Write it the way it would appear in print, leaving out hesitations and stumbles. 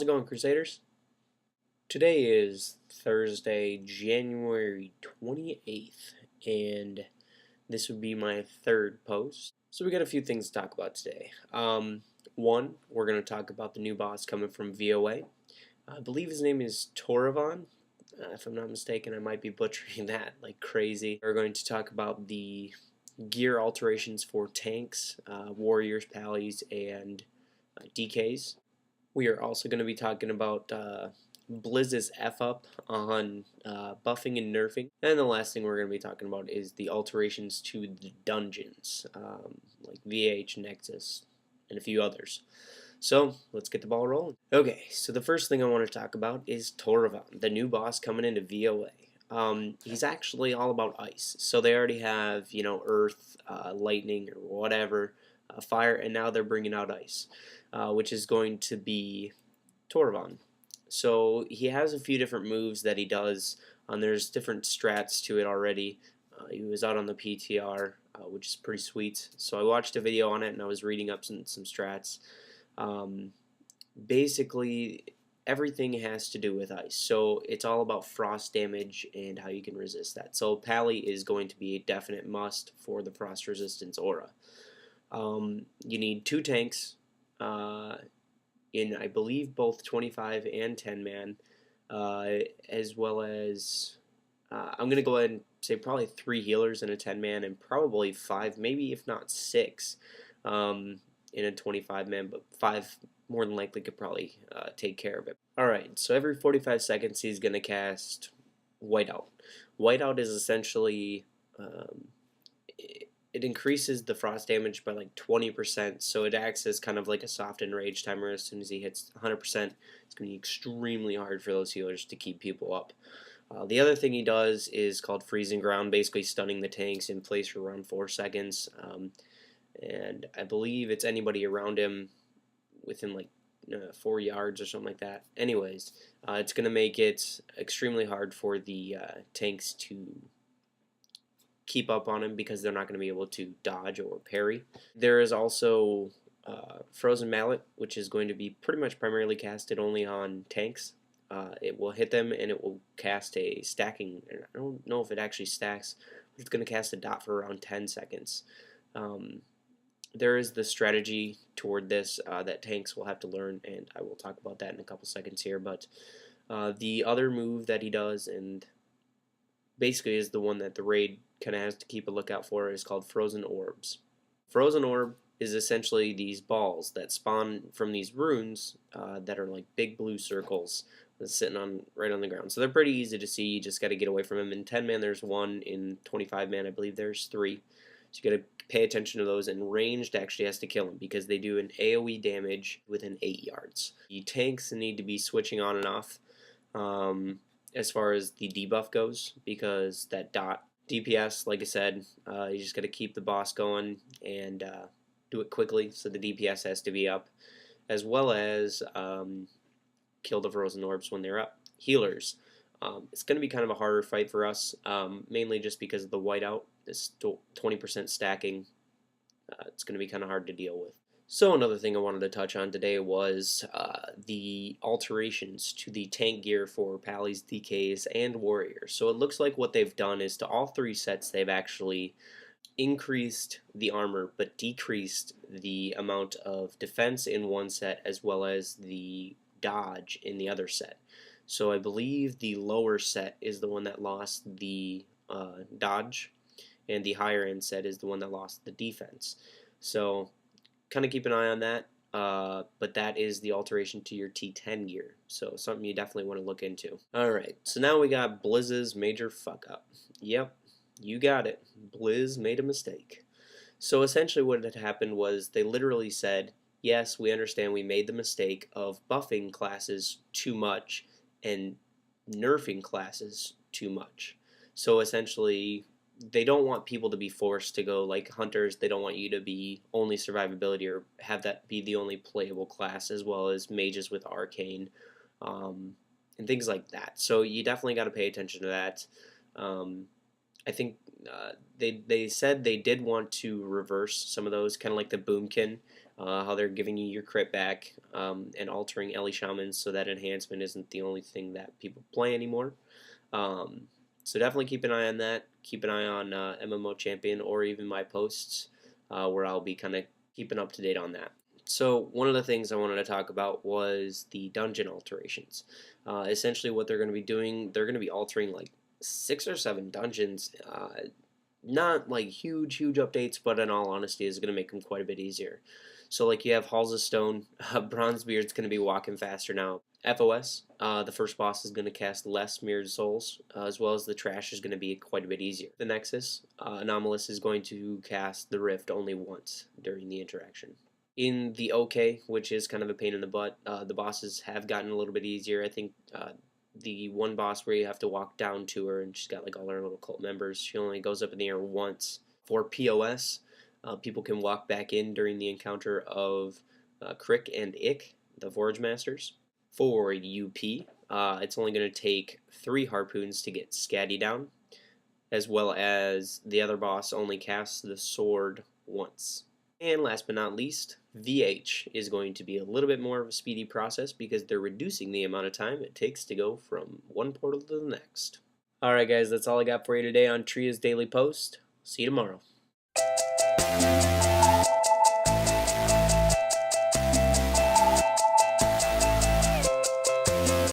How's it going, Crusaders? Today is Thursday, January 28th, and this would be my third post. So we got a few things to talk about today. One, we're going to talk about the new boss coming from VOA. I believe his name is taravon. If I'm not mistaken, I might be butchering that like crazy. We're going to talk about the gear alterations for tanks, warriors, pallies, and DKs. We are also going to be talking about Blizz's F-up on buffing and nerfing. And the last thing we're going to be talking about is the alterations to the dungeons, like VH, Nexus, and a few others. So, let's get the ball rolling. Okay, so the first thing I want to talk about is taravon, the new boss coming into VOA. He's actually all about ice. So they already have, earth, lightning, or whatever, fire, and now they're bringing out ice, which is going to be taravon. So he has a few different moves that he does, and there's different strats to it already. He was out on the PTR, which is pretty sweet. So I watched a video on it, and I was reading up some strats. Basically, everything has to do with ice. So it's all about frost damage and how you can resist that. So Pally is going to be a definite must for the frost resistance aura. You need 2 tanks, in I believe both 25 and 10 man, as well as I'm going to go ahead and say probably 3 healers in a 10 man and probably 5, maybe if not 6 in a 25 man, but 5 more than likely could probably take care of it. Alright, so every 45 seconds he's going to cast Whiteout. Whiteout is essentially it increases the frost damage by like 20%, so it acts as kind of like a soft enrage timer. As soon as he hits 100%, it's going to be extremely hard for those healers to keep people up. The other thing he does is called freezing ground, basically stunning the tanks in place for around 4 seconds, and I believe it's anybody around him within like 4 yards or something like that. Anyways, it's going to make it extremely hard for the tanks to keep up on him because they're not going to be able to dodge or parry. There is also Frozen Mallet, which is going to be pretty much primarily casted only on tanks. It will hit them and it will cast a stacking. I don't know if it actually stacks, but it's going to cast a dot for around 10 seconds. There is the strategy toward this that tanks will have to learn, and I will talk about that in a couple seconds here. But the other move that he does, and basically is the one that the raid kind of has to keep a lookout for, is called Frozen Orbs. Frozen Orb is essentially these balls that spawn from these runes that are like big blue circles that's sitting right on the ground. So they're pretty easy to see. You just got to get away from them. In 10 man there's 1, in 25 man I believe there's 3. So you got to pay attention to those, and ranged actually has to kill them because they do an AoE damage within 8 yards. The tanks need to be switching on and off as far as the debuff goes, because that dot DPS, like I said, you just got to keep the boss going and do it quickly, so the DPS has to be up, as well as kill the Frozen Orbs when they're up. Healers. It's going to be kind of a harder fight for us, mainly just because of the whiteout, this 20% stacking. It's going to be kind of hard to deal with. So another thing I wanted to touch on today was the alterations to the tank gear for Pallies, DKs, and Warriors. So it looks like what they've done is to all 3 sets they've actually increased the armor but decreased the amount of defense in one set as well as the dodge in the other set. So I believe the lower set is the one that lost the dodge, and the higher end set is the one that lost the defense. So kind of keep an eye on that, but that is the alteration to your T10 gear, so something you definitely want to look into. Alright, so now we got Blizz's major fuck up. Yep, you got it. Blizz made a mistake. So essentially what had happened was they literally said, yes, we understand we made the mistake of buffing classes too much and nerfing classes too much. So essentially they don't want people to be forced to go like hunters. They don't want you to be only survivability or have that be the only playable class, as well as mages with arcane and things like that. So you definitely got to pay attention to that. I think they said they did want to reverse some of those, kind of like the boomkin. how they're giving you your crit back, and altering Ellie Shamans so that enhancement isn't the only thing that people play anymore. Um, so definitely keep an eye on that. Keep an eye on MMO Champion or even my posts, where I'll be kind of keeping up to date on that. So one of the things I wanted to talk about was the dungeon alterations. Essentially, what they're going to be doing, they're going to be altering like 6 or 7 dungeons. Not like huge updates, but in all honesty, is going to make them quite a bit easier. So like you have Halls of Stone, Bronzebeard's going to be walking faster now. FOS, the first boss is going to cast less Mirrored Souls, as well as the trash is going to be quite a bit easier. The Nexus, Anomalous is going to cast the Rift only once during the interaction. In the OK, which is kind of a pain in the butt, the bosses have gotten a little bit easier. I think the one boss where you have to walk down to her and she's got like all her little cult members, she only goes up in the air once. For POS, people can walk back in during the encounter of Crick and Ick, the Forge Masters. For UP, it's only going to take 3 harpoons to get Scatty down, as well as the other boss only casts the sword once. And last but not least, VH is going to be a little bit more of a speedy process because they're reducing the amount of time it takes to go from one portal to the next. Alright guys, that's all I got for you today on Triias Daily Post. See you tomorrow.